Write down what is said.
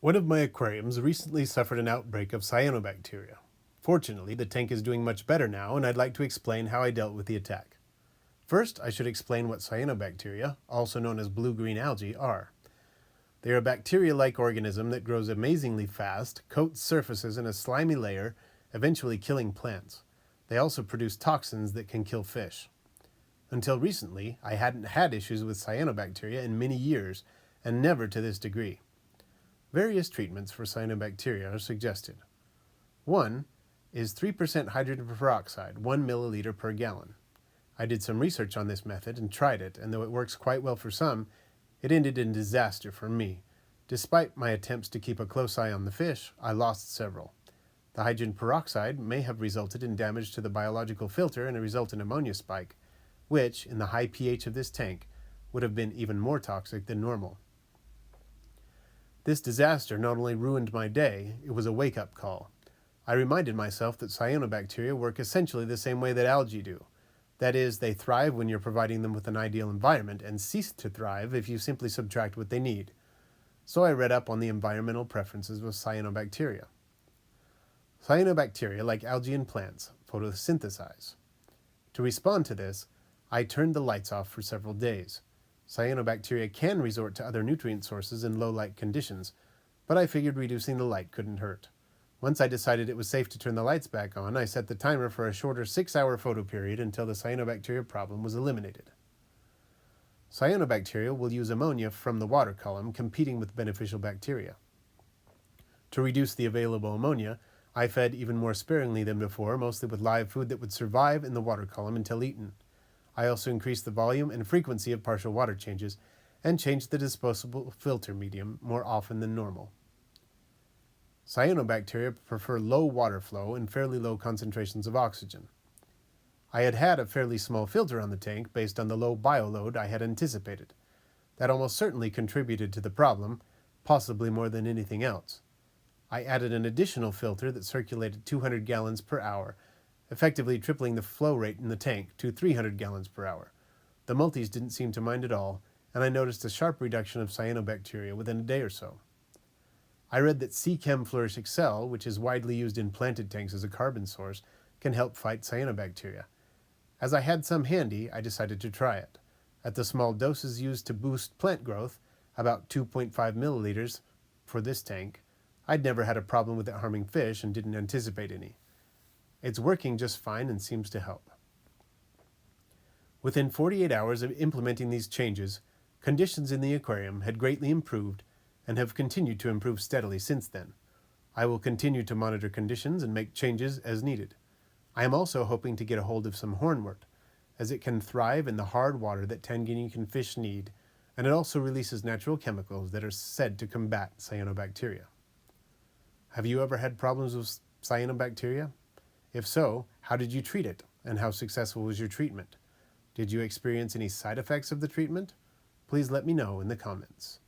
One of my aquariums recently suffered an outbreak of cyanobacteria. Fortunately, the tank is doing much better now, and I'd like to explain how I dealt with the attack. First, I should explain what cyanobacteria, also known as blue-green algae, are. They are a bacteria-like organism that grows amazingly fast, coats surfaces in a slimy layer, eventually killing plants. They also produce toxins that can kill fish. Until recently, I hadn't had issues with cyanobacteria in many years, and never to this degree. Various treatments for cyanobacteria are suggested. One is 3% hydrogen peroxide, 1 milliliter per gallon. I did some research on this method and tried it, and though it works quite well for some, it ended in disaster for me. Despite my attempts to keep a close eye on the fish, I lost several. The hydrogen peroxide may have resulted in damage to the biological filter and a resultant ammonia spike, which, in the high pH of this tank, would have been even more toxic than normal. This disaster not only ruined my day, it was a wake-up call. I reminded myself that cyanobacteria work essentially the same way that algae do. That is, they thrive when you're providing them with an ideal environment and cease to thrive if you simply subtract what they need. So I read up on the environmental preferences of cyanobacteria. Cyanobacteria, like algae and plants, photosynthesize. To respond to this, I turned the lights off for several days. Cyanobacteria can resort to other nutrient sources in low light conditions, but I figured reducing the light couldn't hurt. Once I decided it was safe to turn the lights back on, I set the timer for a shorter 6-hour photo period until the cyanobacteria problem was eliminated. Cyanobacteria will use ammonia from the water column, competing with beneficial bacteria. To reduce the available ammonia, I fed even more sparingly than before, mostly with live food that would survive in the water column until eaten. I also increased the volume and frequency of partial water changes and changed the disposable filter medium more often than normal. Cyanobacteria prefer low water flow and fairly low concentrations of oxygen. I had a fairly small filter on the tank based on the low bioload I had anticipated. That almost certainly contributed to the problem, possibly more than anything else. I added an additional filter that circulated 200 gallons per hour, effectively tripling the flow rate in the tank to 300 gallons per hour. The multis didn't seem to mind at all, and I noticed a sharp reduction of cyanobacteria within a day or so. I read that C-Chem Flourish Excel, which is widely used in planted tanks as a carbon source, can help fight cyanobacteria. As I had some handy, I decided to try it. At the small doses used to boost plant growth, about 2.5 milliliters for this tank, I'd never had a problem with it harming fish and didn't anticipate any. It's working just fine and seems to help. Within 48 hours of implementing these changes, conditions in the aquarium had greatly improved and have continued to improve steadily since then. I will continue to monitor conditions and make changes as needed. I am also hoping to get a hold of some hornwort, as it can thrive in the hard water that Tanganyika fish need, and it also releases natural chemicals that are said to combat cyanobacteria. Have you ever had problems with cyanobacteria? If so, how did you treat it, and how successful was your treatment? Did you experience any side effects of the treatment? Please let me know in the comments.